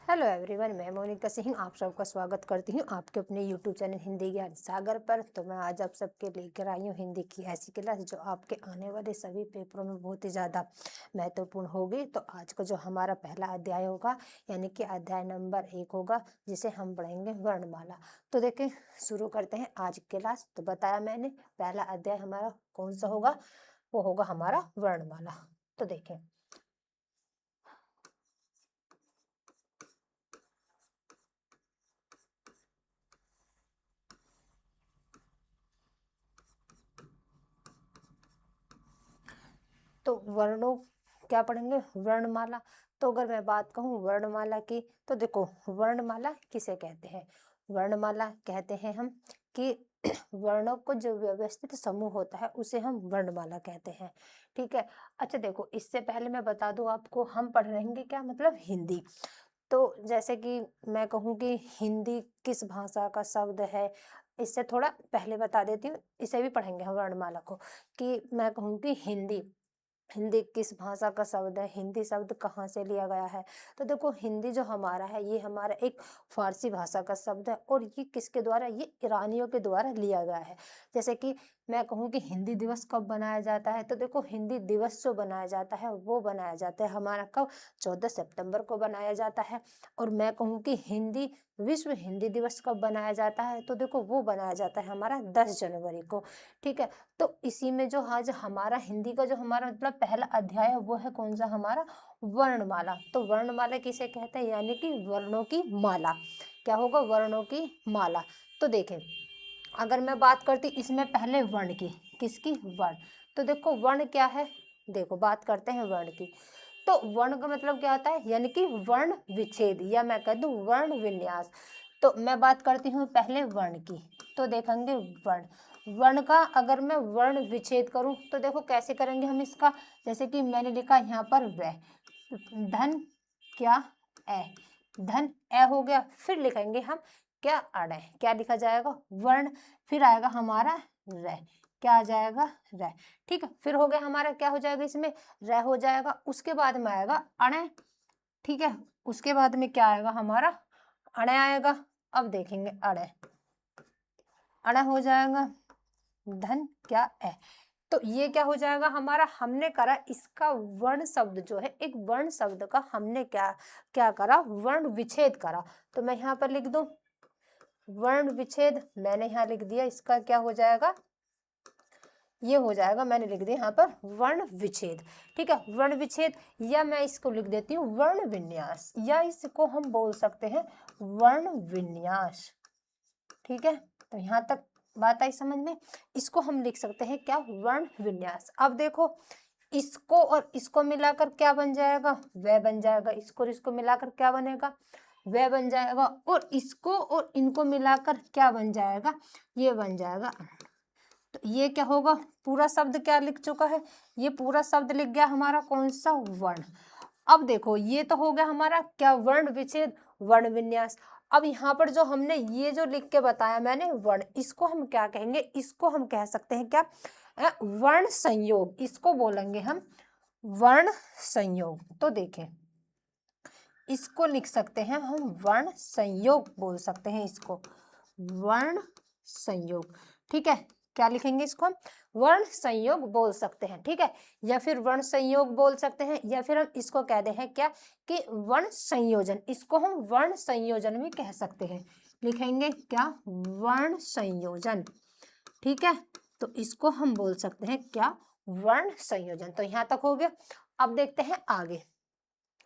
Hello everyone, मैं मोनिका सिंह आप सबका स्वागत करती हूँ आपके अपने यूट्यूब चैनल हिंदी ज्ञान सागर पर। तो मैं आज आप सबके लेकर आई हूँ हिंदी की ऐसी क्लास जो आपके आने वाले सभी पेपरों में बहुत ही ज़्यादा महत्वपूर्ण होगी। तो आज का जो हमारा पहला अध्याय होगा यानी कि अध्याय नंबर 1 होगा, जिसे हम पढ़ेंगे वर्णमाला। तो देखें, शुरू करते हैं आज की क्लास। तो बताया मैंने पहला अध्याय हमारा कौन सा होगा, वो होगा हमारा वर्णमाला। तो देखें, तो वर्णों क्या पढ़ेंगे, वर्णमाला। तो अगर मैं बात कहूँ वर्णमाला की, तो देखो वर्णमाला किसे कहते हैं। वर्णमाला कहते हैं हम कि वर्णों को जो व्यवस्थित समूह होता है उसे हम वर्णमाला कहते हैं। ठीक है। अच्छा देखो, इससे पहले मैं बता दूं आपको, हम पढ़ रहेंगे क्या, मतलब हिंदी। तो जैसे कि मैं कहूँ कि हिंदी किस भाषा का शब्द है, इससे थोड़ा पहले बता देती हूँ। इसे भी पढ़ेंगे हम वर्णमाला को, कि मैं कहूँ कि हिंदी हिंदी किस भाषा का शब्द है, हिंदी शब्द कहाँ से लिया गया है। तो देखो, हिंदी जो हमारा है ये हमारा एक फारसी भाषा का शब्द है, और ये किसके द्वारा, ये ईरानियों के द्वारा लिया गया है। जैसे कि मैं कहूँ कि हिंदी दिवस कब बनाया जाता है, तो देखो हिंदी दिवस जो बनाया जाता है वो बनाया जाता है हमारा कब, 14 सितंबर को बनाया जाता है। और मैं कहूँ कि हिंदी विश्व हिंदी दिवस कब बनाया जाता है, तो देखो वो बनाया जाता है हमारा 10 जनवरी को। ठीक है। तो इसी में जो आज हमारा हिंदी का जो हमारा मतलब पहला अध्याय है वो है कौन सा, हमारा वर्णमाला। तो वर्णमाला किसे कहते हैं, यानी कि वर्णों की माला। क्या होगा, वर्णों की माला। तो देखें, अगर मैं बात करती इसमें पहले वर्ण की, किसकी, वर्ण। तो देखो वर्ण क्या है, देखो बात करते हैं वर्ण की। तो वर्ण का मतलब क्या होता है, यानी कि वर्ण विच्छेद, या मैं कह दूं वर्ण विन्यास। तो मैं बात करती हूँ पहले वर्ण की। तो देखेंगे वर्ण, वर्ण का अगर मैं वर्ण विच्छेद करूं तो देखो कैसे करेंगे हम इसका। जैसे कि मैंने लिखा यहाँ पर व, धन क्या, ए, धन ए हो गया। फिर लिखेंगे हम क्या, अड़, क्या लिखा जाएगा, वर्ण। फिर आएगा हमारा र, क्या आ जाएगा, र। ठीक है। फिर हो गया हमारा, क्या हो जाएगा इसमें, र हो जाएगा। उसके बाद में आएगा अण। ठीक है। उसके बाद में क्या आएगा हमारा, अण आएगा। अब देखेंगे अण, अण हो जाएगा धन क्या है। तो ये क्या हो जाएगा हमारा, हमने करा इसका वर्ण शब्द जो है, एक वर्ण शब्द का हमने क्या क्या करा, वर्ण विच्छेद करा। तो मैं यहाँ पर लिख दूं वर्ण विच्छेद, मैंने यहाँ लिख दिया, इसका क्या हो जाएगा, ये हो जाएगा, मैंने लिख दिया यहाँ पर वर्ण विच्छेद। ठीक है, वर्ण विच्छेद, या मैं इसको लिख देती हूँ वर्ण विन्यास, या इसको हम बोल सकते हैं वर्ण विन्यास। ठीक है। तो यहाँ तक बात आई समझ में। इसको हम लिख सकते हैं क्या, वर्ण विन्यास। अब देखो, इसको और इसको मिलाकर क्या बन जाएगा, वह बन जाएगा। इसको और इसको मिलाकर क्या बनेगा, वह बन जाएगा। और इसको और इनको मिलाकर क्या बन जाएगा, ये बन जाएगा। तो ये क्या होगा, पूरा शब्द क्या लिख चुका है, ये पूरा शब्द लिख गया हमारा कौन सा, वर्ण। अब देखो, ये तो हो गया हमारा क्या, वर्ण विच्छेद, वर्ण विन्यास। अब यहाँ पर जो हमने ये जो लिख के बताया मैंने वर्ण, इसको हम क्या कहेंगे, इसको हम कह सकते हैं क्या, वर्ण संयोग, इसको बोलेंगे हम वर्ण संयोग। तो देखें, इसको लिख सकते हैं हम वर्ण संयोग बोल सकते हैं इसको, वर्ण संयोग। ठीक है, क्या लिखेंगे इसको हम, वर्ण संयोग बोल सकते हैं। ठीक है, या फिर वर्ण संयोग बोल सकते हैं, या फिर हम इसको कहते हैं क्या, कि वर्ण संयोजन, इसको हम वर्ण संयोजन भी कह सकते हैं। लिखेंगे क्या, वर्ण संयोजन। ठीक है, तो इसको हम बोल सकते हैं क्या, वर्ण संयोजन। तो यहां तक हो गया। अब देखते हैं आगे,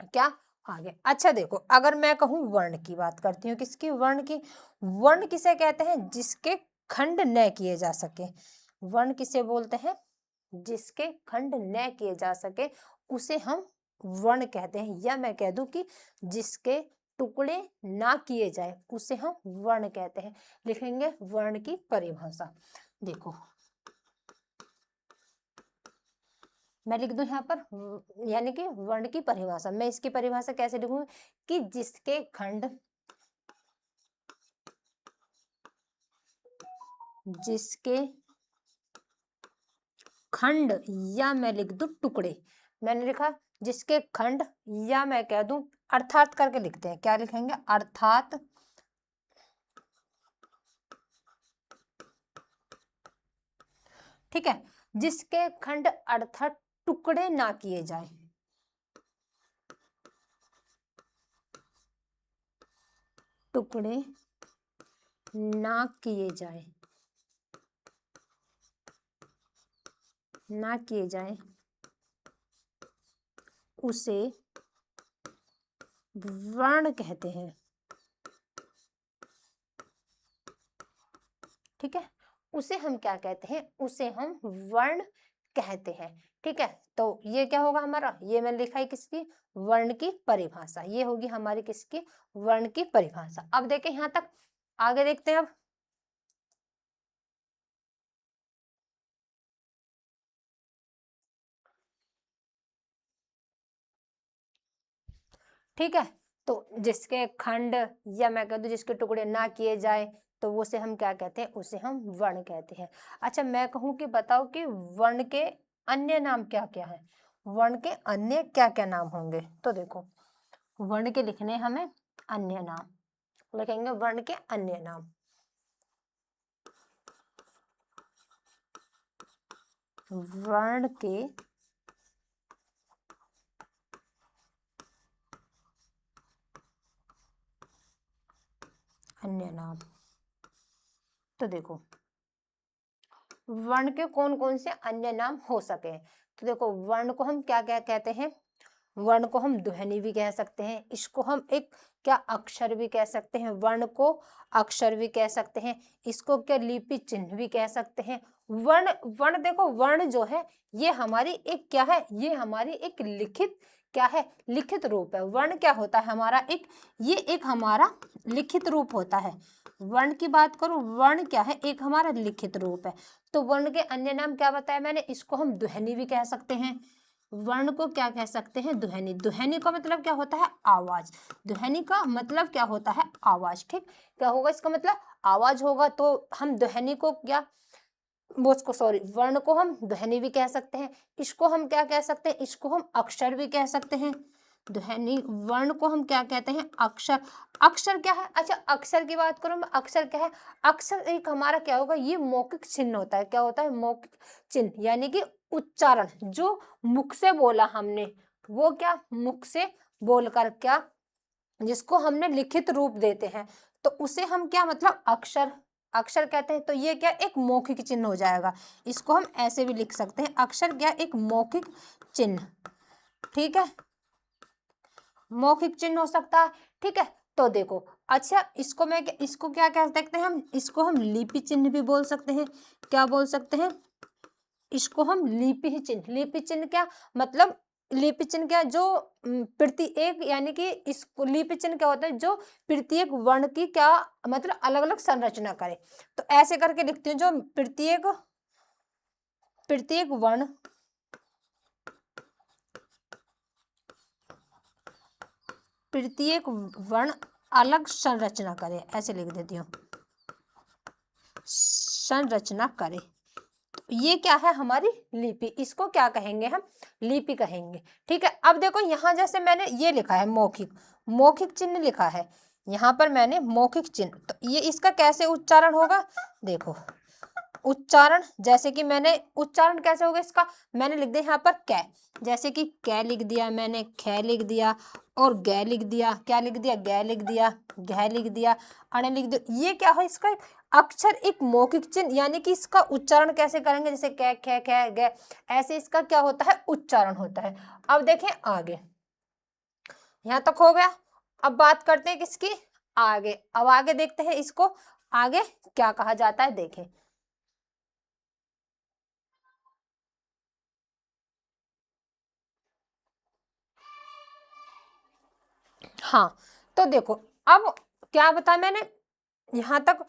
क्या, आगे। अच्छा देखो, अगर मैं कहूं वर्ण की बात करती हूँ, किसकी, वर्ण की। वर्ण किसे कहते हैं, जिसके खंड न किए जा सके। वर्ण किसे बोलते हैं, जिसके खंड न किए जा सके उसे हम वर्ण कहते हैं, या मैं कह दूं कि जिसके टुकड़े ना किए जाए उसे हम वर्ण कहते हैं। लिखेंगे वर्ण की परिभाषा। देखो, मैं लिख दूं यहाँ पर यानी कि वर्ण की परिभाषा। मैं इसकी परिभाषा कैसे लिखूंगी, कि जिसके खंड, जिसके खंड, या मैं लिख दूं टुकड़े, मैंने लिखा जिसके खंड, या मैं कह दूं अर्थात करके लिखते हैं, क्या लिखेंगे, अर्थात ठीक है, जिसके खंड अर्थात टुकड़े ना किए जाए, टुकड़े ना किए जाए, ना किए जाए, उसे वर्ण कहते हैं। ठीक है, उसे हम क्या कहते हैं, उसे हम वर्ण कहते हैं। ठीक है, तो ये क्या होगा हमारा, ये मैंने लिखा है किसकी, वर्ण की परिभाषा, ये होगी हमारी किसकी, वर्ण की परिभाषा। अब देखें यहां तक, आगे देखते हैं अब। ठीक है, तो जिसके खंड, या मैं कह दूं जिसके टुकड़े ना किए जाए, तो उसे हम क्या कहते हैं, उसे हम वर्ण कहते हैं। अच्छा, मैं कहूं कि बताओ कि वर्ण के अन्य नाम क्या क्या है, वर्ण के अन्य क्या क्या नाम होंगे, तो देखो वर्ण के लिखने हमें अन्य नाम, लिखेंगे वर्ण के अन्य नाम, वर्ण के अन्य नाम। तो देखो वर्ण के कौन कौन से अन्य नाम हो सके, तो देखो वर्ण को हम क्या क्या कहते हैं, वर्ण को हम ध्वनि भी कह सकते हैं, इसको हम एक क्या अक्षर भी कह सकते हैं, वर्ण को अक्षर भी कह सकते हैं, इसको क्या लिपि चिन्ह भी कह सकते हैं। वर्ण, वर्ण देखो वर्ण जो है ये हमारी एक क्या है, ये हमारी एक लिखित क्या है, लिखित रूप है। वर्ण क्या होता है हमारा एक, ये एक हमारा लिखित रूप होता है। वर्ण की बात करूं, वर्ण क्या है, एक हमारा लिखित रूप है। तो वर्ण के अन्य नाम क्या बताया मैंने, इसको हम ध्वनि भी कह सकते हैं, वर्ण को क्या कह सकते हैं, ध्वनि। ध्वनि का मतलब क्या होता है, आवाज। ध्वनि का मतलब क्या होता है, आवाज। ठीक, क्या होगा इसका मतलब, आवाज होगा। तो हम ध्वनि को क्या, वो उसको सॉरी, वर्ण को हम ध्वनि भी कह सकते हैं, इसको हम क्या कह सकते हैं, इसको हम अक्षर भी कह सकते हैं। ध्वनि, वर्ण को हम क्या कहते हैं, अक्षर। अक्षर क्या है, अच्छा अक्षर की बात करूं मैं, अक्षर क्या है, अक्षर एक हमारा क्या होगा, ये मौखिक चिन्ह होता है। क्या होता है, मौखिक चिन्ह, यानी कि उच्चारण, जो मुख से बोला हमने, वो क्या मुख से बोलकर क्या, जिसको हमने लिखित रूप देते हैं, तो उसे हम क्या मतलब अक्षर, अक्षर कहते हैं। तो ये क्या एक मौखिक चिन्ह हो जाएगा, इसको हम ऐसे भी लिख सकते हैं, अक्षर क्या एक मौखिक चिन्ह। ठीक है, मौखिक चिन्ह हो सकता है। ठीक है, तो देखो अच्छा इसको मैं, इसको क्या कह सकते हैं हम, इसको हम लिपि चिन्ह भी बोल सकते हैं। क्या बोल सकते हैं, इसको हम लिपि चिन्ह। लिपि चिन्ह क्या मतलब, लिपि चिन्ह क्या, जो प्रत्येक, यानी कि इस लिपि चिन्ह क्या होता है, जो प्रत्येक वर्ण की क्या मतलब अलग अलग संरचना करे। तो ऐसे करके लिखते हैं, जो प्रत्येक, प्रत्येक वर्ण, प्रत्येक वर्ण अलग संरचना करे, ऐसे लिख देती हूँ, संरचना करे। तो ये क्या है हमारी लिपि, इसको क्या कहेंगे हम, लिपि कहेंगे। ठीक है, अब देखो यहाँ जैसे मैंने ये लिखा है मौखिक, मौखिक चिन्ह लिखा है यहाँ पर मैंने, मौखिक चिन्ह, तो ये इसका कैसे उच्चारण होगा, देखो उच्चारण, जैसे कि मैंने उच्चारण कैसे होगा इसका, मैंने लिख दिया यहाँ पर कै, जैसे कि कै लिख दिया मैंने, ख लिख दिया, और गै लिख दिया, क्या लिख दिया, गै लिख दिया, घै लिख दिया, अण लिख दिया। ये क्या है, इसका अक्षर एक मौखिक चिन्ह, यानी कि इसका उच्चारण कैसे करेंगे, जैसे कै ख ख गै, ऐसे इसका क्या होता है, उच्चारण होता है। अब देखें आगे, यहाँ तक हो गया। अब बात करते हैं किसकी, आगे। अब आगे देखते हैं इसको, आगे क्या कहा जाता है, देखें। हाँ, तो देखो अब क्या बताया मैंने, यहाँ तक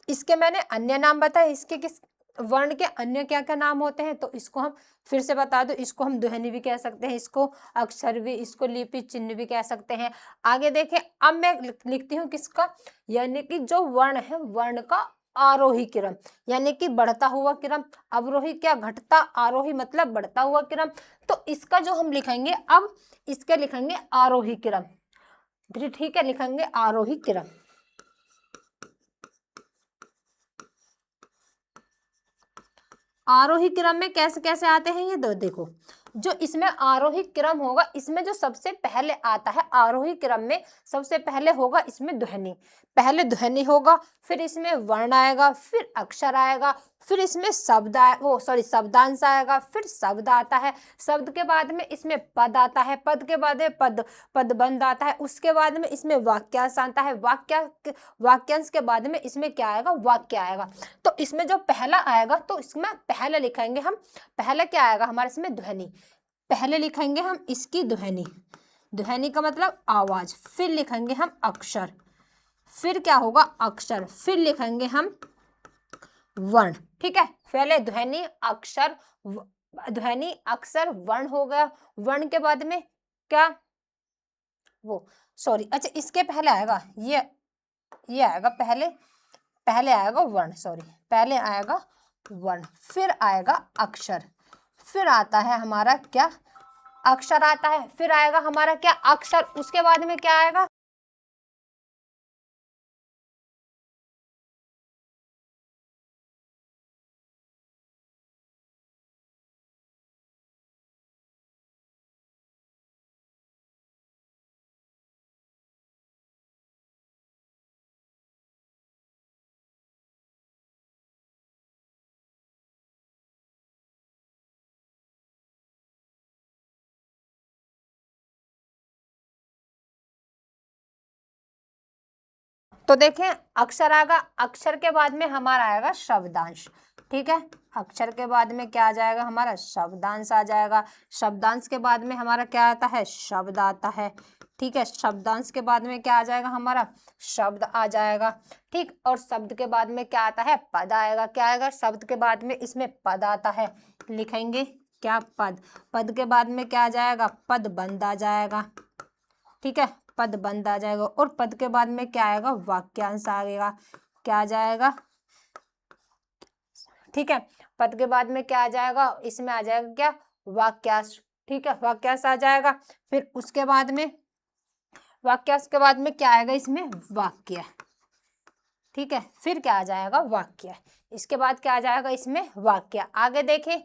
इसके मैंने अन्य नाम बताए, इसके किस वर्ण के अन्य क्या क्या नाम होते हैं, तो इसको हम फिर से बता दो, इसको हम ध्वनि भी कह सकते हैं, इसको अक्षर भी, इसको लिपि चिन्ह भी कह सकते हैं। आगे देखें, अब मैं लिखती हूँ किसका, यानी कि जो वर्ण है, वर्ण का आरोही क्रम, यानी कि बढ़ता हुआ क्रम। अवरोही क्या, घटता, आरोही मतलब बढ़ता हुआ क्रम। तो इसका जो हम लिखेंगे अब, इसके लिखेंगे आरोही क्रम। ठीक है, लिखेंगे आरोही क्रम। आरोही क्रम में कैसे कैसे आते हैं ये दो, देखो जो इसमें आरोही क्रम होगा, इसमें जो सबसे पहले आता है आरोही क्रम में, सबसे पहले होगा इसमें ध्वनि। पहले ध्वनि होगा, फिर इसमें वर्ण आएगा, फिर अक्षर आएगा, फिर इसमें शब्द वो सॉरी शब्दांश आएगा, फिर शब्द आता है, शब्द के बाद में इसमें पद आता है, पद के बाद में पदबंध आता है, उसके बाद में इसमें वाक्यांश आता है, वाक्यांश के बाद में इसमें क्या आएगा, वाक्य आएगा। तो इसमें जो पहला आएगा तो इसमें पहले लिखेंगे हम, पहले क्या आएगा हमारे इसमें ध्वनि, पहले लिखेंगे हम इसकी ध्वनि, ध्वनि का मतलब आवाज, फिर लिखेंगे हम अक्षर, फिर क्या होगा अक्षर, फिर लिखेंगे हम वर्ण। ठीक है, पहले ध्वनि अक्षर ध्वनि अक्षर वर्ण हो गया, वर्ण के बाद में क्या, वो सॉरी अच्छा इसके पहले आएगा ये आएगा पहले, पहले आएगा वर्ण, सॉरी पहले आएगा वर्ण, फिर आएगा अक्षर, फिर आता है हमारा क्या, अक्षर आता है, फिर आएगा हमारा क्या अक्षर, उसके बाद में क्या आएगा, तो देखें अक्षर आएगा, अक्षर के बाद में हमारा आएगा शब्दांश। ठीक है, अक्षर के बाद में क्या आ जाएगा हमारा शब्दांश आ जाएगा, शब्दांश के बाद में हमारा क्या आता है, शब्द आता है। ठीक है, शब्दांश के बाद में क्या आ जाएगा हमारा, शब्द आ जाएगा। ठीक, और शब्द के बाद में क्या आता है, पद आएगा। क्या आएगा, शब्द के बाद में इसमें पद आता है, लिखेंगे क्या, पद, पद के बाद में क्या आ जाएगा, पद बंद आ जाएगा। ठीक है, पद बंद आ जाएगा, और पद के बाद में क्या आएगा, वाक्यांश आएगा। क्या आ जाएगा, ठीक है, पद के बाद में क्या आ जाएगा, इसमें आ जाएगा क्या, वाक्यांश। ठीक है, वाक्यांश आ जाएगा, फिर उसके बाद में वाक्यांश के बाद में क्या आएगा, इसमें वाक्य। ठीक है, फिर क्या आ जाएगा, वाक्य, इसके बाद क्या आ जाएगा, इसमें वाक्य। आगे देखें,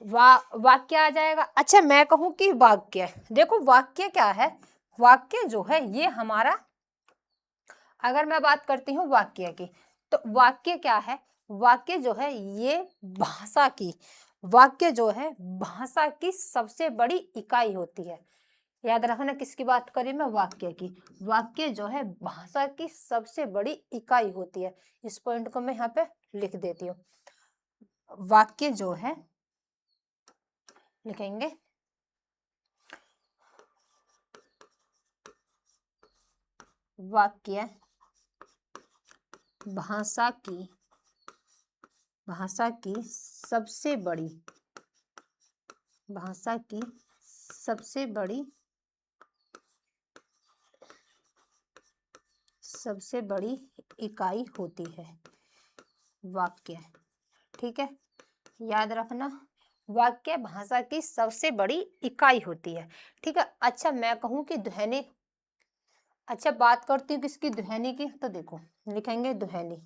वाक्य आ जाएगा। अच्छा मैं कहूं कि वाक्य, देखो वाक्य क्या है, वाक्य जो है ये हमारा, अगर मैं बात करती हूँ वाक्य की, तो वाक्य क्या है, वाक्य जो है ये भाषा की, वाक्य जो है भाषा की सबसे बड़ी इकाई होती है। याद रखना किसकी बात करी मैं, वाक्य की। वाक्य जो है भाषा की सबसे बड़ी इकाई होती है। इस पॉइंट को मैं यहाँ पे लिख देती हूँ। वाक्य जो है, लिखेंगे वाक्य भाषा की सबसे बड़ी, भाषा की सबसे बड़ी इकाई होती है वाक्य। ठीक है, याद रखना वाक्य भाषा की सबसे बड़ी इकाई होती है। ठीक है, अच्छा मैं कहूँ कि ध्वनि, अच्छा बात करती हूँ किसकी, ध्वनि की, तो देखो लिखेंगे ध्वनि,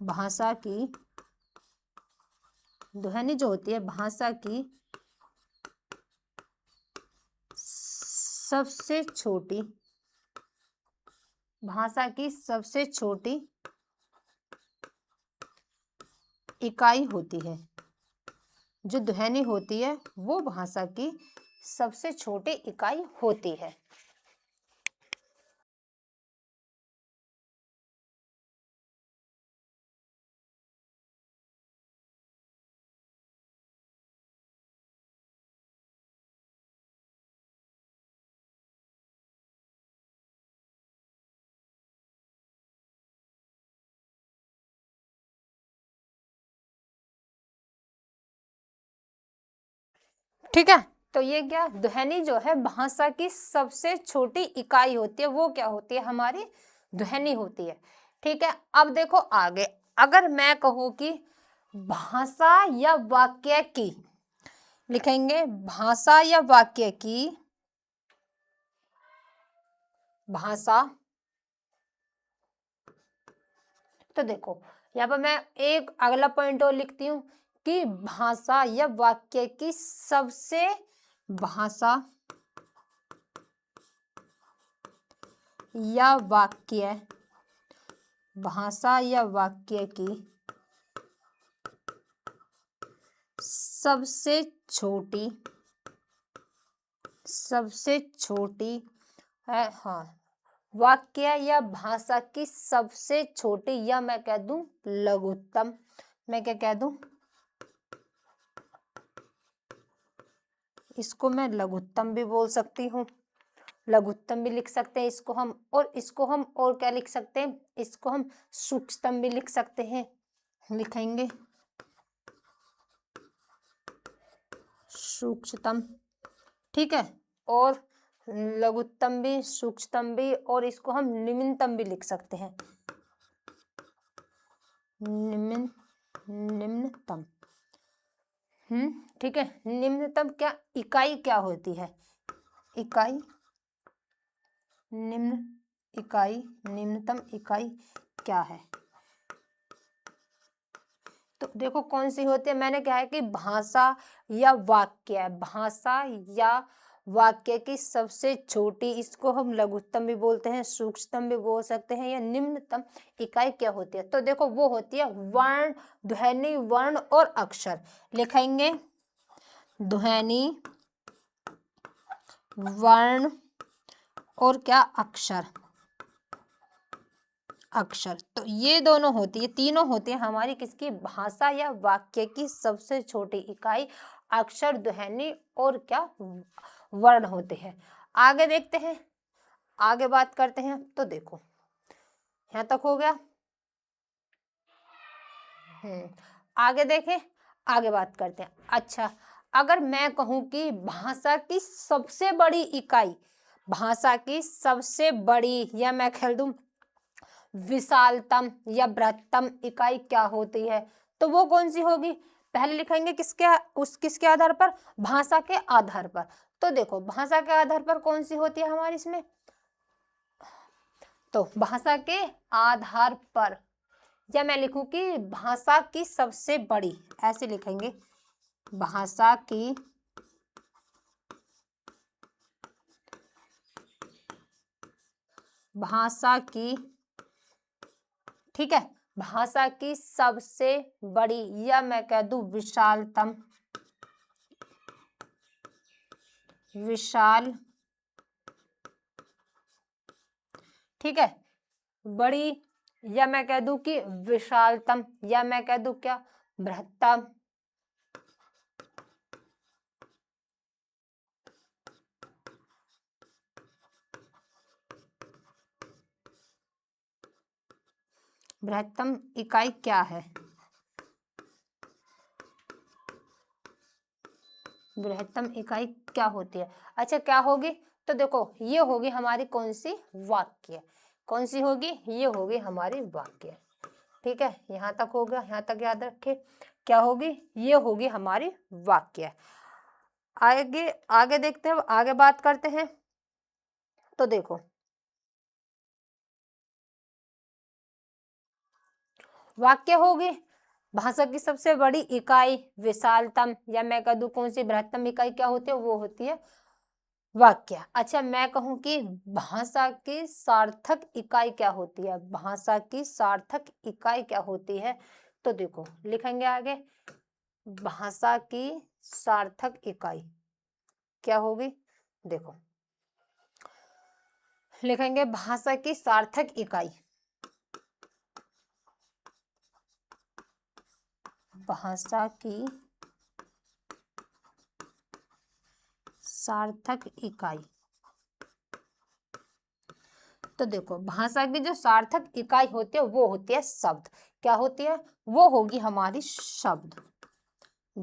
भाषा की, ध्वनि जो होती है भाषा की सबसे छोटी, भाषा की सबसे छोटी इकाई होती है। जो ध्वनि होती है वो भाषा की सबसे छोटी इकाई होती है। ठीक है, तो ये क्या, ध्वनि जो है भाषा की सबसे छोटी इकाई होती है, वो क्या होती है, हमारी ध्वनि होती है। ठीक है, अब देखो आगे, अगर मैं कहूं कि भाषा या वाक्य की, लिखेंगे भाषा या वाक्य की, भाषा, तो देखो यहाँ पर मैं एक अगला पॉइंट और लिखती हूँ कि भाषा या वाक्य की सबसे, भाषा या वाक्य, भाषा या वाक्य की सबसे छोटी, सबसे छोटी है, हाँ, वाक्य या भाषा की सबसे छोटी, या मैं कह दूं लघुत्तम, मैं क्या कह दूं, इसको मैं लघुत्तम भी बोल सकती हूँ, लघुत्तम भी लिख सकते हैं इसको हम, और इसको हम और क्या लिख सकते हैं, इसको हम सूक्ष्मतम भी लिख सकते हैं, लिखेंगे सूक्ष्मतम। ठीक है, और लघुत्तम भी, सूक्ष्मतम भी, और इसको हम निम्नतम भी लिख सकते हैं, निम्नतम। ठीक है, निम्नतम क्या, इकाई क्या होती है, इकाई, निम्न इकाई, निम्नतम इकाई क्या है, तो देखो कौन सी होती है, मैंने कहा है कि भाषा या वाक्य, भाषा या वाक्य की सबसे छोटी, इसको हम लघुत्तम भी बोलते हैं, सूक्ष्मतम भी बोल सकते हैं, या निम्नतम इकाई क्या होती है, तो देखो वो होती है वर्ण, ध्वनि, वर्ण और अक्षर, लिखेंगे ध्वनि, वर्ण और क्या, अक्षर, अक्षर, तो ये दोनों होती है, तीनों होती है हमारी किसकी, भाषा या वाक्य की सबसे छोटी इकाई, अक्षर, ध्वनि और क्या, वर्ण होते हैं। आगे देखते हैं, आगे बात करते हैं, तो देखो यहां तक हो गया। आगे देखें, आगे बात करते हैं। अच्छा, अगर मैं कहूं कि भाषा की सबसे बड़ी इकाई, भाषा की सबसे बड़ी, या मैं कह दूं विशालतम या बृहत्तम इकाई क्या होती है, तो वो कौन सी होगी, पहले लिखेंगे किसके आधार पर, भाषा के आधार पर, तो देखो भाषा के आधार पर कौन सी होती है हमारी इसमें, तो भाषा के आधार पर, या मैं लिखूं कि भाषा की सबसे बड़ी, ऐसे लिखेंगे भाषा की, भाषा की, ठीक है, भाषा की सबसे बड़ी, या मैं कह दूं विशालतम, विशाल, ठीक है, बड़ी, या मैं कह दूं कि विशालतम, या मैं कह दूं क्या, बृहत्तम, बृहत्तम इकाई क्या है, बृहत्तम इकाई क्या होती है, अच्छा क्या होगी, तो देखो ये होगी हमारी कौन सी, वाक्य, कौन सी होगी, ये होगी हमारी वाक्य। ठीक है, यहाँ तक हो गया, यहाँ तक याद रखे, क्या होगी, ये होगी हमारी वाक्य। आगे आगे देखते हैं, आगे बात करते हैं, तो देखो वाक्य होगी भाषा की सबसे बड़ी इकाई, विशालतम, या मैं कह दूं कौन सी, बृहत्तम इकाई क्या होती है, वो होती है वाक्य। अच्छा, मैं कहूं कि भाषा की सार्थक इकाई क्या होती है, भाषा की सार्थक इकाई क्या होती है, तो देखो लिखेंगे आगे, भाषा की सार्थक इकाई क्या होगी, देखो लिखेंगे भाषा की सार्थक इकाई, भाषा की सार्थक इकाई, तो देखो भाषा की जो सार्थक इकाई होती है वो होती है शब्द, क्या होती है, वो होगी हमारी शब्द,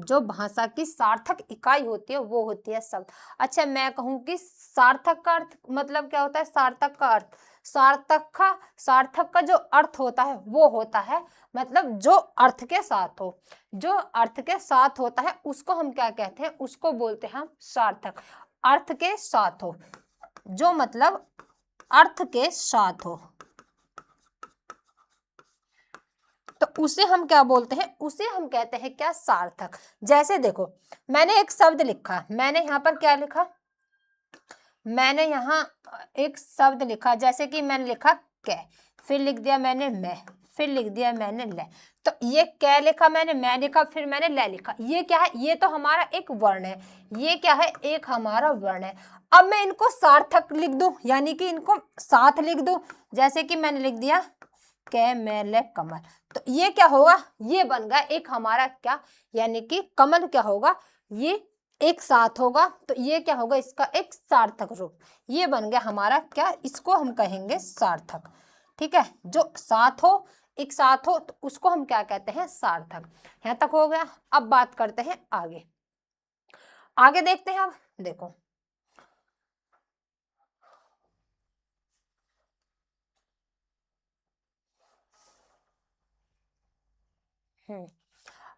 जो भाषा की सार्थक इकाई होती है वो होती है शब्द। अच्छा, मैं कहूँ कि सार्थक का अर्थ मतलब क्या होता है? सार्थक का अर्थ, सार्थक का जो अर्थ होता है वो होता है मतलब जो अर्थ के साथ हो, जो अर्थ के साथ होता है उसको हम क्या कहते हैं? उसको बोलते हैं हम सार्थक। अर्थ के साथ हो, जो मतलब अर्थ के साथ हो, तो उसे हम क्या बोलते हैं? उसे हम कहते हैं क्या? सार्थक। जैसे देखो, मैंने एक शब्द लिखा, मैंने यहाँ पर क्या लिखा? मैंने यहाँ एक शब्द लिखा, जैसे कि मैंने लिखा कै, फिर लिख दिया मैंने मैं, फिर लिख दिया मैंने ले। तो ये कै लिखा मैंने, मैं लिखा, फिर मैंने ले लिखा। ये क्या है? ये तो हमारा एक वर्ण है। ये क्या है? एक हमारा वर्ण है। अब मैं इनको सार्थक लिख दूं, यानी कि इनको साथ लिख दूं, जैसे कि मैंने लिख दिया कै मैं ले कमल। तो ये क्या होगा? ये बन गया एक हमारा क्या, यानी कि कमल क्या होगा? ये एक साथ होगा, तो ये क्या होगा? इसका एक सार्थक रूप। ये बन गया हमारा क्या? इसको हम कहेंगे सार्थक। ठीक है, जो साथ हो, एक साथ हो, तो उसको हम क्या कहते हैं? सार्थक। यहां तक हो गया। अब बात करते हैं आगे, आगे देखते हैं। अब देखो,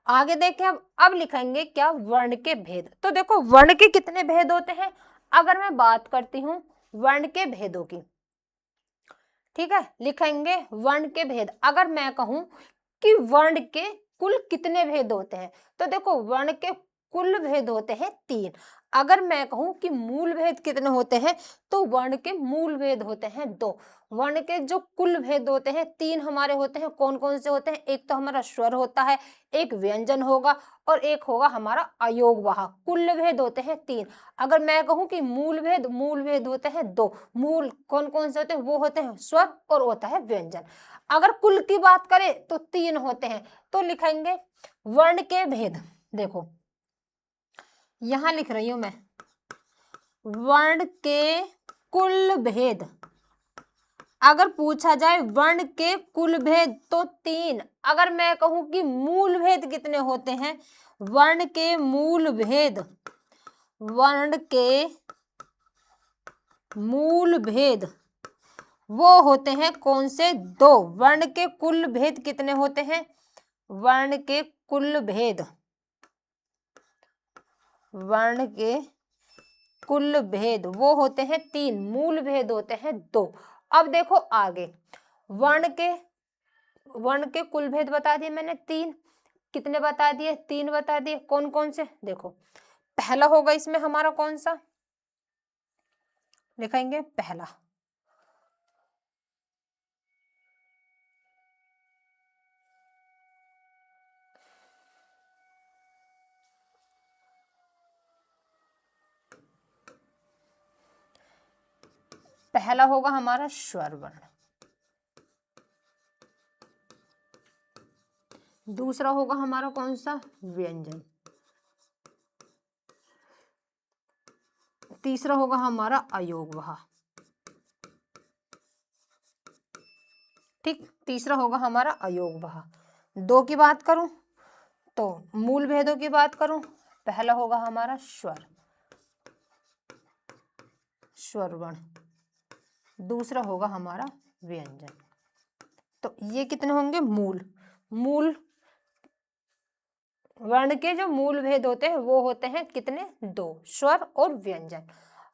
आगे देखें। अब लिखेंगे क्या? वर्ण के भेद। तो देखो, वर्ण के कितने भेद होते हैं? अगर मैं बात करती हूं वर्ण के भेदों की, ठीक है, लिखेंगे वर्ण के भेद। अगर मैं कहूं कि वर्ण के कुल कितने भेद होते हैं, तो देखो वर्ण के कुल भेद होते हैं 3। अगर मैं कहूं कि मूल भेद कितने होते हैं, तो वर्ण के मूल भेद होते हैं 2। वर्ण के जो कुल भेद होते हैं 3 हमारे होते हैं। कौन कौन से होते हैं? एक तो हमारा स्वर होता है, एक व्यंजन होगा, और एक होगा हमारा अयोगवाह। कुल भेद होते हैं 3। अगर मैं कहूं कि मूल भेद होते हैं 2। मूल कौन कौन से होते हैं? वो होते हैं स्वर और होता है व्यंजन। अगर कुल की बात करें तो 3 होते हैं। तो लिखेंगे वर्ण के भेद। देखो, यहां लिख रही हूं मैं, वर्ण के कुल भेद। अगर पूछा जाए वर्ण के कुल भेद तो 3। अगर मैं कहूं कि मूल भेद कितने होते हैं? वर्ण के मूल भेद, वर्ण के मूल भेद वो होते हैं कौन से? 2। वर्ण के कुल भेद कितने होते हैं? वर्ण के कुल भेद, वर्ण के कुल भेद वो होते हैं 3। मूल भेद होते हैं 2। अब देखो आगे, वर्ण के कुल भेद बता दिए मैंने 3। कितने बता दिए? 3 बता दिए। कौन कौन से? देखो, पहला होगा इसमें हमारा कौन सा? लिखेंगे पहला, पहला होगा हमारा स्वर वर्ण। दूसरा होगा हमारा कौन सा? व्यंजन। तीसरा होगा हमारा अयोगवाह। ठीक, तीसरा होगा हमारा अयोगवाह। 2 की बात करूं तो मूल भेदों की बात करूं, पहला होगा हमारा स्वर, स्वर वर्ण। दूसरा होगा हमारा व्यंजन। तो ये कितने होंगे? मूल वर्ण के जो मूल भेद होते हैं वो होते हैं कितने? 2, स्वर और व्यंजन।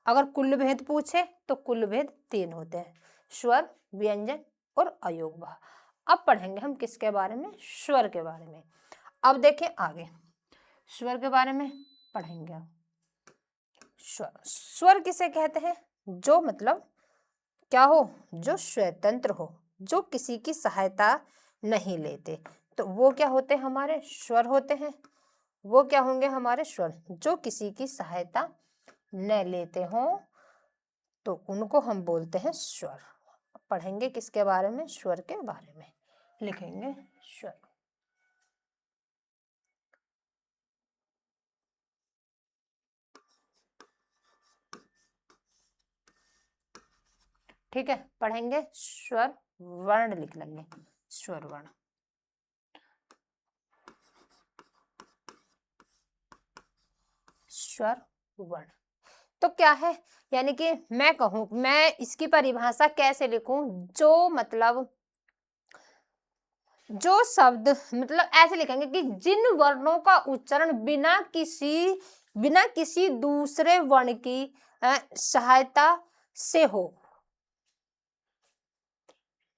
अगर कुल भेद पूछे तो कुल भेद 3 होते हैं, स्वर, व्यंजन और अयोगवाह। अब पढ़ेंगे हम किसके बारे में? स्वर के बारे में। अब देखें आगे, स्वर के बारे में पढ़ेंगे अब। स्वर किसे कहते हैं? जो मतलब क्या हो? जो स्वतंत्र हो, जो किसी की सहायता नहीं लेते, तो वो क्या होते हैं? हमारे स्वर होते हैं। वो क्या होंगे? हमारे स्वर। जो किसी की सहायता न लेते हो तो उनको हम बोलते हैं स्वर। पढ़ेंगे किसके बारे में? स्वर के बारे में। लिखेंगे स्वर। ठीक है, पढ़ेंगे स्वर वर्ण, लिख लेंगे स्वर वर्ण। स्वर वर्ण। तो क्या है, यानी कि मैं कहूं, मैं इसकी परिभाषा कैसे लिखूं, जो मतलब जो शब्द मतलब ऐसे लिखेंगे कि जिन वर्णों का उच्चारण बिना किसी दूसरे वर्ण की सहायता से हो।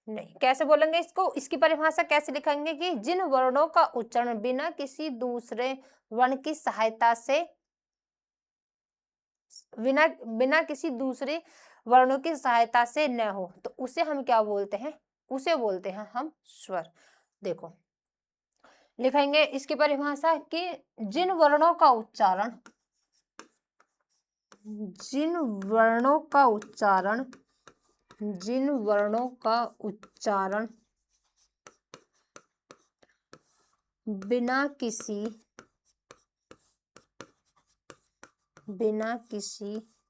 नहीं, कैसे बोलेंगे इसको, इसकी परिभाषा कैसे लिखेंगे कि जिन वर्णों का उच्चारण बिना किसी दूसरे वर्ण की सहायता से, बिना बिना किसी दूसरे वर्णों की सहायता से न हो, तो उसे हम क्या बोलते हैं, उसे बोलते हैं हम स्वर। देखो लिखेंगे इसकी परिभाषा कि जिन वर्णों का उच्चारण, जिन वर्णों का उच्चारण, जिन वर्णों का उच्चारण बिना किसी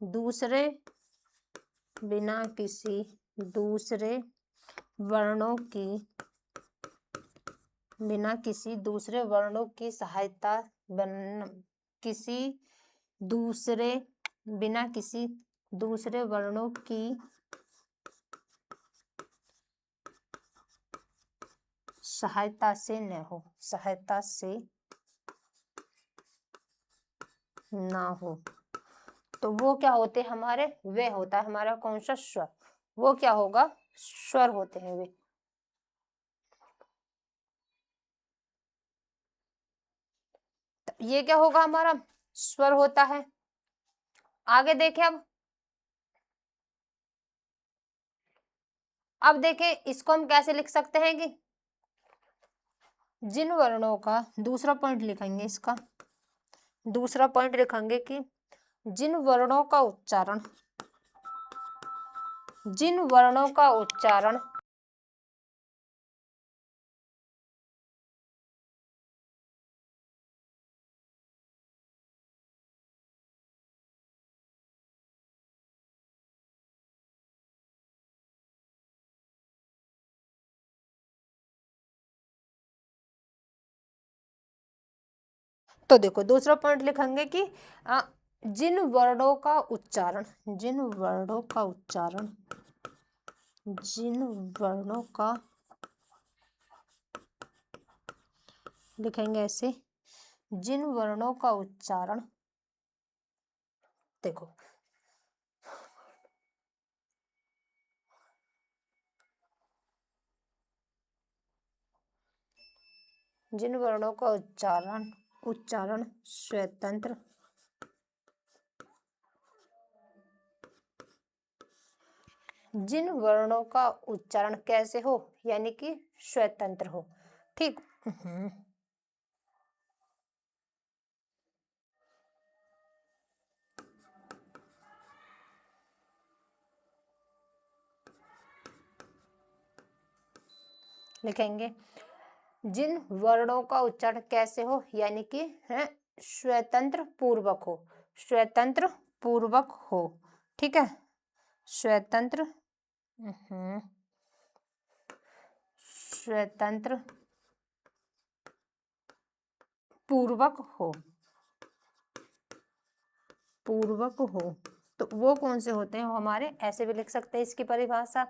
दूसरे बिना किसी दूसरे वर्णों की बिना किसी दूसरे वर्णों की सहायता किसी दूसरे बिना किसी दूसरे वर्णों की सहायता से न हो, सहायता से ना हो, तो वो क्या होते हैं हमारे, वे होता है हमारा कौन सा स्वर, वो क्या होगा, स्वर होते हैं वे। तो ये क्या होगा हमारा, स्वर होता है। आगे देखें अब देखें इसको हम कैसे लिख सकते हैं कि जिन वर्णों का, दूसरा पॉइंट लिखेंगे इसका, दूसरा पॉइंट लिखेंगे कि जिन वर्णों का उच्चारण, जिन वर्णों का उच्चारण तो देखो दूसरा पॉइंट लिखेंगे कि जिन वर्णों का उच्चारण, जिन वर्णों का उच्चारण, जिन वर्णों का लिखेंगे ऐसे, जिन वर्णों का उच्चारण, देखो जिन वर्णों का उच्चारण स्वतंत्र, जिन वर्णों का उच्चारण कैसे हो, यानी कि स्वतंत्र हो, ठीक। लिखेंगे जिन वर्णों का उच्चारण कैसे हो, यानी कि है स्वतंत्र पूर्वक हो, स्वतंत्र पूर्वक हो, ठीक है, स्वतंत्र स्वतंत्र पूर्वक हो, पूर्वक हो, तो वो कौन से होते हैं हमारे, ऐसे भी लिख सकते हैं इसकी परिभाषा,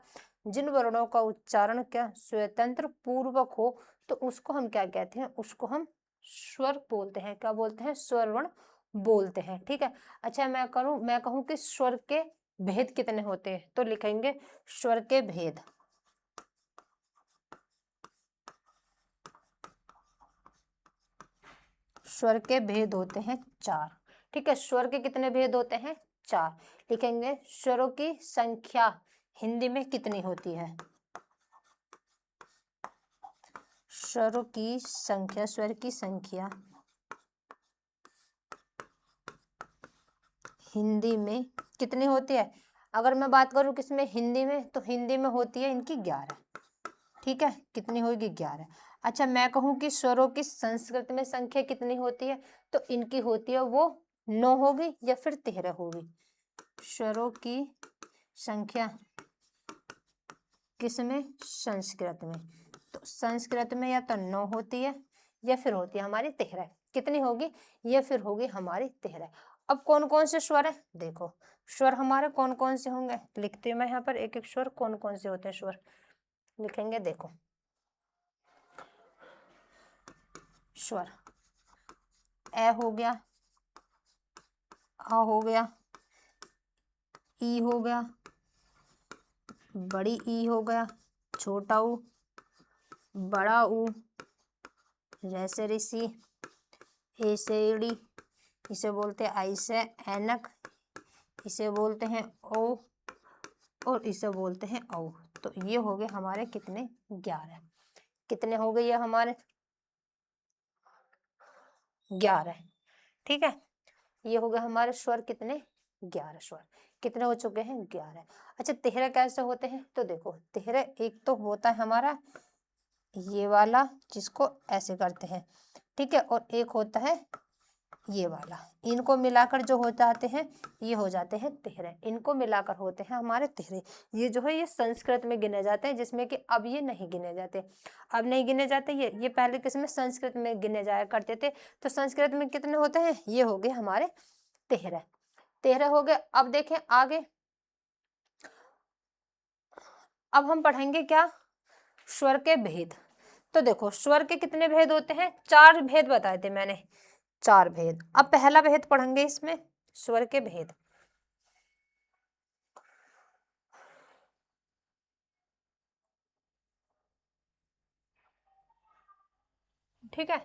जिन वर्णों का उच्चारण क्या स्वतंत्र पूर्वक हो, तो उसको हम क्या कहते हैं, उसको हम स्वर बोलते हैं, क्या बोलते हैं, स्वर वर्ण बोलते हैं, ठीक है। अच्छा मैं कहूं कि स्वर के भेद कितने होते हैं, तो लिखेंगे स्वर के भेद, स्वर के भेद होते हैं 4, ठीक है। स्वर के कितने भेद होते हैं, 4। लिखेंगे स्वरों की संख्या हिंदी में कितनी होती है, स्वरों की संख्या, स्वर की संख्या हिंदी में कितनी होती है, अगर मैं बात करूं किसमें, हिंदी में, तो हिंदी में होती है इनकी 11, ठीक है, कितनी होगी 11। अच्छा मैं कहूं कि स्वरों की संस्कृत में संख्या कितनी होती है, तो इनकी होती है वो 9 होगी या फिर 13 होगी, स्वरों की संख्या किसमें, संस्कृत में, तो संस्कृत में या तो 9 होती है या फिर होती है हमारी 13, कितनी होगी, या फिर होगी हमारी 13। अब कौन कौन से स्वर है, देखो स्वर हमारे कौन कौन से होंगे, लिखती हूँ मैं यहाँ पर एक एक स्वर कौन कौन से होते हैं स्वर लिखेंगे। देखो स्वर ए हो गया, आ हो गया, ई हो गया, बड़ी ई हो गया, छोटा ऊ, बड़ा ऊ, जैसे ऋषि, ऐसे इड़ी, इसे बोलते हैं ऐसे ऐनक, इसे बोलते हैं ओ, और इसे बोलते हैं औ। तो ये हो गए हमारे कितने, 11। कितने हो गए ये हमारे 11, ठीक है। ये हो गए हमारे स्वर कितने, 11 स्वर। कितने हो चुके हैं, 11। अच्छा तिहरे कैसे होते हैं, तो देखो तिहरे एक तो होता है हमारा ये वाला जिसको ऐसे करते हैं, ठीक है, और एक होता है ये वाला, इनको मिलाकर जो हो जाते हैं ये हो जाते हैं तिहरे, इनको मिलाकर होते हैं हमारे तिहरे। ये जो है ये संस्कृत में गिने जाते हैं, जिसमें कि अब ये नहीं गिने जाते, अब नहीं गिने जाते ये पहले किसमें, संस्कृत में गिने जाया करते थे। तो संस्कृत में कितने होते हैं, ये हो गए हमारे तिहरे, तिहरे हो गए। अब देखें आगे, अब हम पढ़ेंगे क्या, स्वर के भेद। तो देखो स्वर के कितने भेद होते हैं, 4 भेद बताए थे मैंने, 4 भेद। अब पहला भेद पढ़ेंगे इसमें, स्वर के भेद। ठीक है,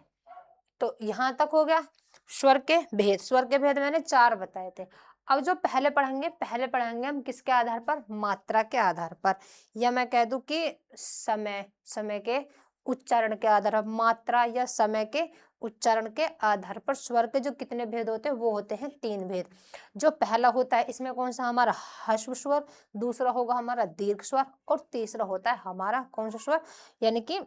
तो यहां तक हो गया स्वर के भेद। स्वर के भेद मैंने 4 बताए थे। अब जो पहले पढ़ेंगे हम किसके आधार पर, मात्रा के आधार पर, या मैं कह दूं कि समय के उच्चारण के आधार पर, मात्रा या समय के उच्चारण के आधार पर स्वर के जो कितने भेद होते हैं वो होते हैं 3 भेद। जो पहला होता है इसमें कौन सा, हमारा ह्रस्व स्वर, दूसरा होगा हमारा दीर्घ स्वर, और तीसरा होता है हमारा कौन सा स्वर, यानी कि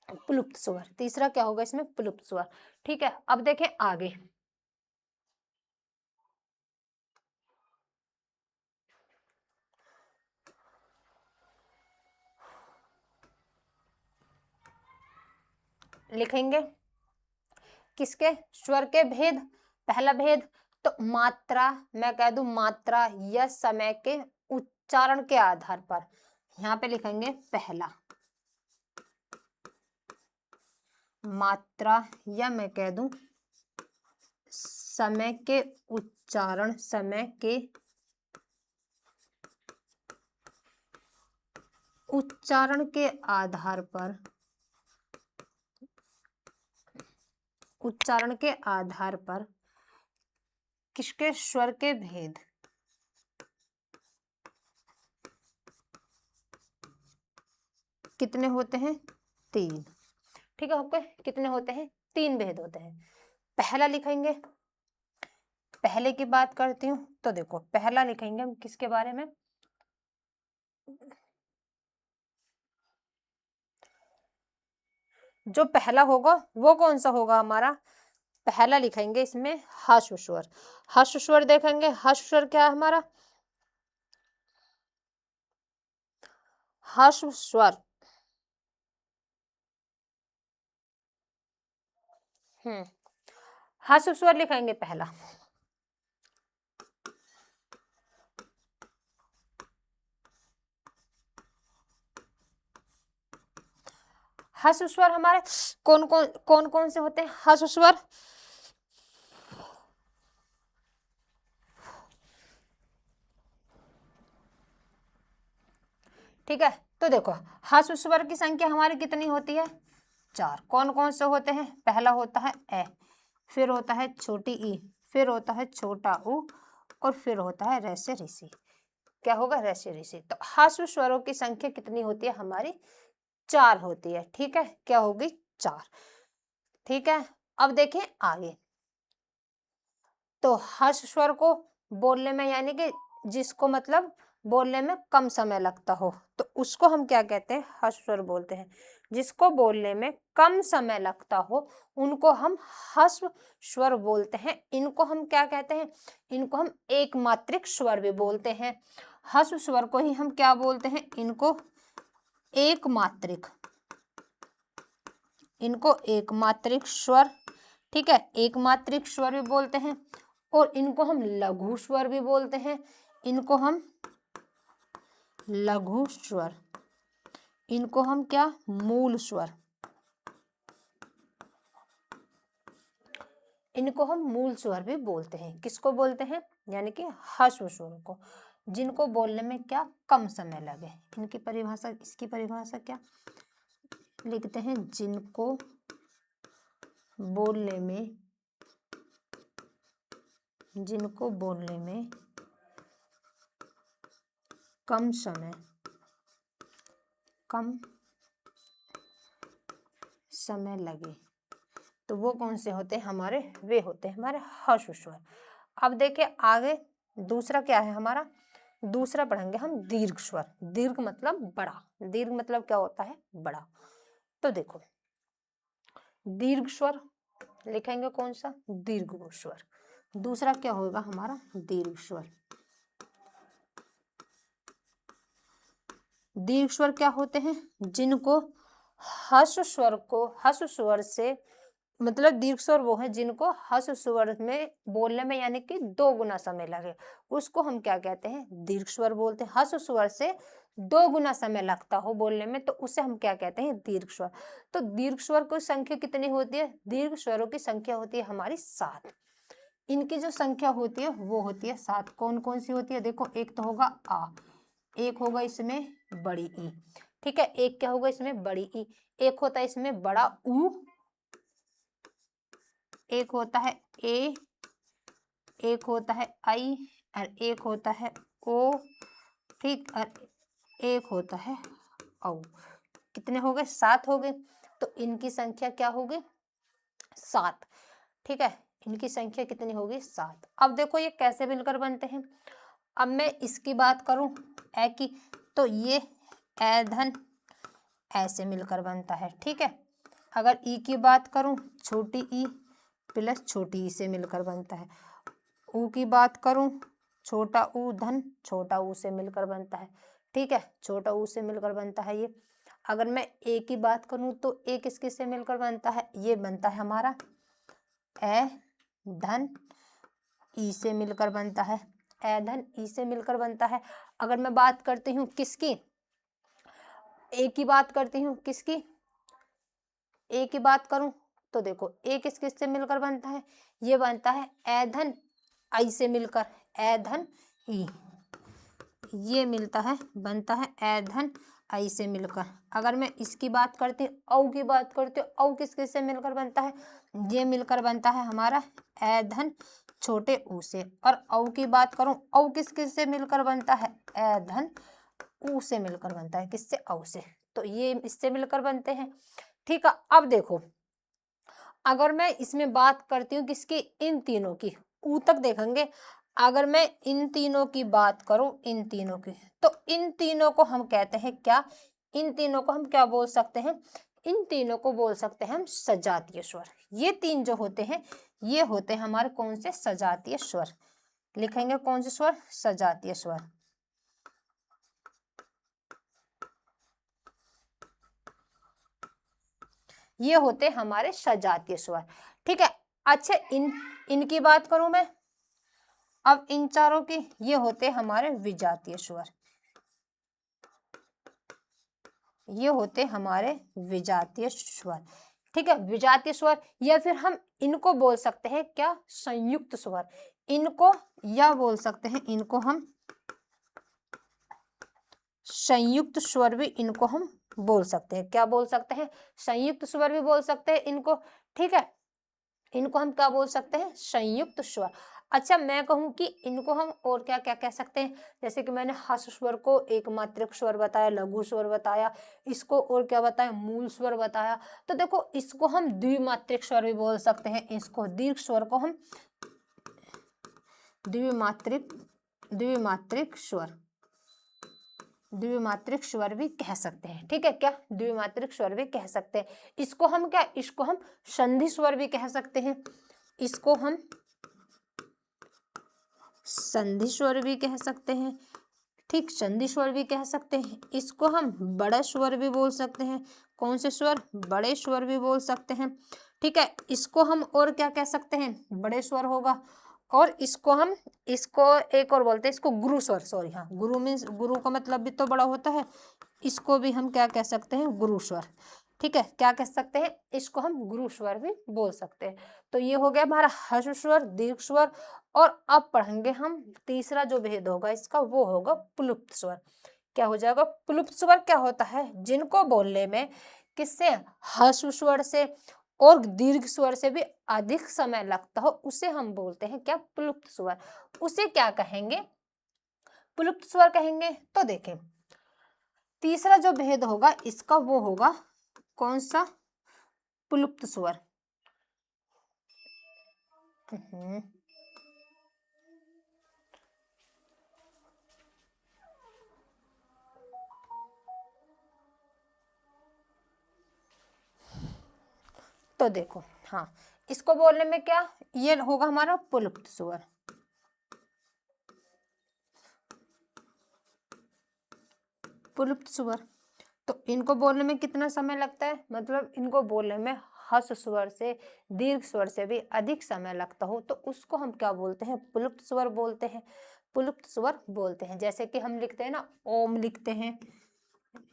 प्लुप्त स्वर। तीसरा क्या होगा इसमें, प्लुप्त स्वर। ठीक है, अब देखें आगे, लिखेंगे किसके, स्वर के भेद। पहला भेद तो मात्रा, मैं कह दूं मात्रा या समय के उच्चारण के आधार पर, यहां पे लिखेंगे पहला, मात्रा या मैं कह दूं समय के उच्चारण, समय के उच्चारण के आधार पर, उच्चारण के आधार पर किसके, स्वर के भेद। कितने होते हैं, 3। ठीक है, आपके कितने होते हैं, 3 भेद होते हैं। पहला लिखेंगे, पहले की बात करती हूँ, तो देखो पहला लिखेंगे हम किसके बारे में, जो पहला होगा वो कौन सा होगा हमारा, पहला लिखेंगे इसमें ह्रस्व स्वर। ह्रस्व स्वर देखेंगे, ह्रस्व स्वर क्या है हमारा, ह्रस्व स्वर, ह्रस्व स्वर लिखेंगे पहला। ह्रस्व स्वर हमारे कौन कौन से होते हैं ह्रस्व स्वर, ठीक है। तो देखो ह्रस्व स्वर की संख्या हमारी कितनी होती है, 4। कौन कौन से होते हैं, पहला होता है ए, फिर होता है छोटी ई, फिर होता है छोटा ऊ, और फिर होता है रैसे ऋषि। क्या होगा, रैसे ऋषि। तो ह्रस्व स्वरों की संख्या कितनी होती है हमारी, 4 होती है। ठीक है, क्या होगी, 4। ठीक है, अब देखें आगे, तो ह्रस्व स्वर को बोलने में, यानी कि जिसको मतलब बोलने में कम समय लगता हो, तो उसको हम क्या कहते हैं, ह्रस्व स्वर बोलते हैं। जिसको बोलने में कम समय लगता हो उनको हम ह्रस्व स्वर बोलते हैं। इनको हम क्या कहते हैं, इनको हम एक मात्रिक स्वर भी बोलते हैं। ह्रस्व स्वर को ही हम क्या बोलते हैं, इनको एक मात्रिक, इनको एक मात्रिक स्वर, ठीक है, एक मात्रिक स्वर भी बोलते हैं। और इनको हम लघु स्वर भी बोलते हैं, इनको हम लघु स्वर, इनको हम क्या, मूल स्वर, इनको हम मूल स्वर भी बोलते हैं। किसको बोलते हैं, यानी कि ह्रस्व स्वरों को, जिनको बोलने में क्या, कम समय लगे। इनकी परिभाषा, इसकी परिभाषा क्या लिखते हैं, जिनको बोलने में, जिनको बोलने में कम समय लगे, तो वो कौन से होते हैं हमारे, वे होते हैं हमारे ह्रस्व स्वर। अब देखिए आगे दूसरा क्या है हमारा, दूसरा पढ़ेंगे हम दीर्घ स्वर। दीर्घ मतलब बड़ा, दीर्घ मतलब क्या होता है, बड़ा। तो देखो दीर्घ स्वर लिखेंगे कौन सा, दीर्घ स्वर। दूसरा क्या होगा हमारा, दीर्घ स्वर। दीर्घ स्वर क्या होते हैं, जिनको ह्रस्व स्वर से, मतलब दीर्घ स्वर वो है जिनको ह्रस्व स्वर में बोलने में यानी कि 2 गुना समय लगे, उसको हम क्या कहते हैं, दीर्घ स्वर बोलते हैं। ह्रस्व स्वर से 2 गुना समय लगता हो बोलने में, तो उसे हम क्या कहते हैं, दीर्घ स्वर। तो दीर्घ स्वर की संख्या कितनी होती है, दीर्घ स्वरों की संख्या होती है हमारी 7। इनकी जो संख्या होती है वो होती है 7। कौन कौन सी होती है, देखो एक तो होगा आ, एक होगा इसमें बड़ी ई, ठीक है, एक क्या होगा इसमें, बड़ी ई, एक होता है इसमें बड़ा ऊ, एक होता है ए, एक होता है आई, और एक होता है ओ, ठीक, और एक होता है औ। कितने हो गए, 7 हो गए। तो इनकी संख्या क्या होगी, 7, ठीक है, इनकी संख्या कितनी होगी, 7। अब देखो ये कैसे मिलकर बनते हैं। अब मैं इसकी बात करूं ए की, तो ये ए धन ऐसे मिलकर बनता है, ठीक है। अगर ई की बात करूं, छोटी ई प्लस छोटी ई से मिलकर बनता है। ऊ की बात करूं, छोटा ऊ धन छोटा ऊ से मिलकर बनता है, ठीक है, छोटा ऊ से मिलकर बनता है ये। अगर मैं ए की बात करूं तो ए किस किस से मिलकर बनता है, ये बनता है हमारा ए धन ई से मिलकर बनता है, ए धन ई से मिलकर बनता है। अगर मैं बात करती हूँ किसकी, ए की बात करती हूँ, किसकी, ए की बात करूं तो देखो ए किस किस से मिलकर बनता है, ये बनता है ए धन आई से मिलकर, ए धन ई, ये मिलता है, बनता है ए धन आई से मिलकर। अगर मैं इसकी बात करती हूँ, औ की बात करती हूँ, औ किस किस से मिलकर बनता है, ये मिलकर बनता है हमारा ए धन छोटे ऊ से। और औ की बात करूं, औ किस किस से मिलकर बनता है, ए धन ऊ से मिलकर बनता है, किससे, औ से। तो ये इससे मिलकर बनते हैं, ठीक है। अब देखो अगर मैं इसमें बात करती हूँ किसकी, इन तीनों की, ऊ तक देखेंगे। अगर मैं इन तीनों की बात करूं, इन तीनों की, तो इन तीनों को हम कहते हैं क्या, इन तीनों को हम क्या बोल सकते हैं, इन तीनों को बोल सकते हैं हम सजातीय स्वर। ये तीन जो होते हैं ये होते हैं हमारे कौन से, सजातीय स्वर। लिखेंगे कौन से स्वर, सजातीय स्वर। ये होते हमारे सजातीय स्वर, ठीक है। अच्छा इनकी बात करूं मैं, अब इन चारों की, ये होते हमारे विजातीय स्वर, ये होते हमारे विजातीय स्वर, ठीक है, विजातीय स्वर। या फिर हम इनको बोल सकते हैं क्या, संयुक्त स्वर। इनको या बोल सकते हैं, इनको हम संयुक्त स्वर भी इनको हम बोल सकते हैं। क्या बोल सकते हैं, संयुक्त स्वर भी बोल सकते हैं इनको, ठीक है। इनको हम क्या बोल सकते हैं, संयुक्त स्वर। अच्छा मैं कहूं कि इनको हम और क्या क्या कह सकते हैं, जैसे कि मैंने ह्रस्व स्वर को एक मात्रिक स्वर बताया, लघु स्वर बताया, इसको और क्या बताया, मूल स्वर बताया। तो देखो इसको हम द्विमात्रिक स्वर भी बोल सकते हैं, इसको दीर्घ स्वर को हम द्विमात्रिक स्वर भी कह सकते हैं, ठीक है। क्या, द्विमात्रिक स्वर भी कह सकते हैं। इसको हम क्या, इसको हम संधि स्वर भी कह सकते हैं, इसको हम संधि स्वर भी कह सकते हैं, ठीक, संधि स्वर भी कह सकते हैं। इसको हम बड़ा स्वर भी बोल सकते हैं, कौन से स्वर, बड़े स्वर भी बोल सकते हैं, ठीक है। इसको हम और क्या कह सकते हैं, बड़े स्वर होगा। और इसको एक और बोलते हैं, इसको गुरु स्वर, सॉरी, हाँ, गुरु मीन्स गुरु का मतलब भी तो बड़ा होता है, इसको भी हम क्या कह सकते हैं, गुरु स्वर। ठीक है, क्या कह सकते हैं, इसको हम गुरु स्वर भी बोल सकते हैं। तो ये हो गया हमारा ह्रस्व स्वर, दीर्घ स्वर। और अब पढ़ेंगे हम तीसरा जो भेद होगा इसका, वो होगा प्लुप्त स्वर। क्या हो जाएगा, प्लुप्त स्वर क्या होता है, जिनको बोलने में किससे, ह्रस्व स्वर से और दीर्घ स्वर से भी अधिक समय लगता हो, उसे हम बोलते हैं क्या, प्लुप्त स्वर। उसे क्या कहेंगे, प्लुप्त स्वर कहेंगे। तो देखें, तीसरा जो भेद होगा इसका वो होगा कौन सा, प्लुप्त स्वर। तो देखो, हाँ, इसको बोलने में क्या, ये होगा हमारा प्लुप्त स्वर। प्लुप्त स्वर, तो इनको बोलने में कितना समय लगता है, मतलब इनको बोलने में ह्रस्व स्वर से, दीर्घ स्वर से भी अधिक समय लगता हो, तो उसको हम क्या बोलते हैं, प्लुप्त स्वर बोलते हैं। प्लुप्त स्वर बोलते हैं। जैसे कि हम लिखते हैं ना, ओम लिखते हैं,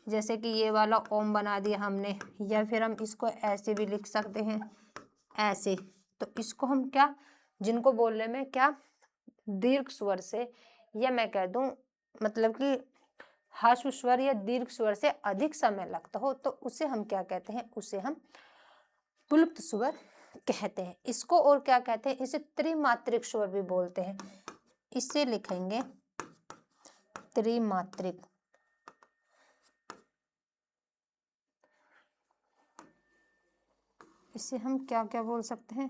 जैसे कि ये वाला ओम बना दिया हमने, या फिर हम इसको ऐसे भी लिख सकते हैं, ऐसे। तो इसको हम क्या, जिनको बोलने में क्या, दीर्घ स्वर से, या मैं कह दूं मतलब कि ह्रस्व स्वर या दीर्घ स्वर से अधिक समय लगता हो, तो उसे हम क्या कहते हैं, उसे हम प्लुप्त स्वर कहते हैं। इसको और क्या कहते हैं, इसे त्रिमात्रिक स्वर भी बोलते हैं। इसे लिखेंगे त्रिमात्रिक। इसे हम क्या क्या बोल सकते हैं,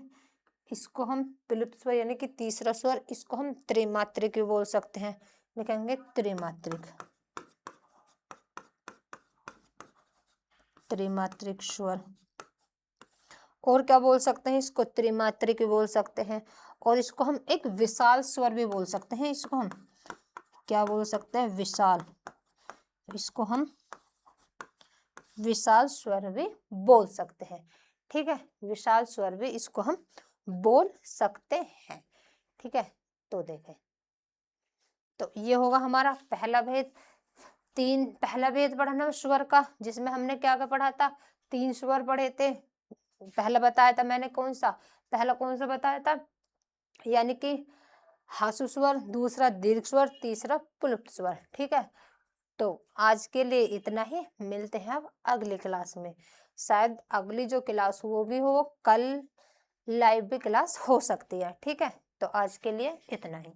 इसको हम प्लुप्त स्वर यानी कि तीसरा स्वर, इसको हम त्रिमात्रिक भी बोल सकते हैं। लिखेंगे त्रिमात्रिक, त्रिमात्रिक स्वर। और क्या बोल सकते हैं, इसको त्रिमात्रिक भी बोल सकते हैं। और इसको हम एक विशाल स्वर भी बोल सकते हैं। इसको हम क्या बोल सकते हैं, विशाल। इसको हम विशाल स्वर भी बोल सकते हैं। ठीक है, विशाल स्वर भी इसको हम बोल सकते हैं। ठीक है, तो देखें, तो ये होगा हमारा पहला भेद। पहला भेद पढ़ा ना स्वर का, जिसमें हमने क्या क्या पढ़ा था, 3 स्वर पढ़े थे। पहला बताया था मैंने कौन सा, पहला कौन सा बताया था, यानी कि ह्रस्व स्वर, दूसरा दीर्घ स्वर, तीसरा प्लुप्त स्वर। ठीक है, तो आज के लिए इतना ही, मिलते हैं अब अगली क्लास में। शायद अगली जो क्लास वो भी हो कल, लाइव भी क्लास हो सकती है। ठीक है, तो आज के लिए इतना ही।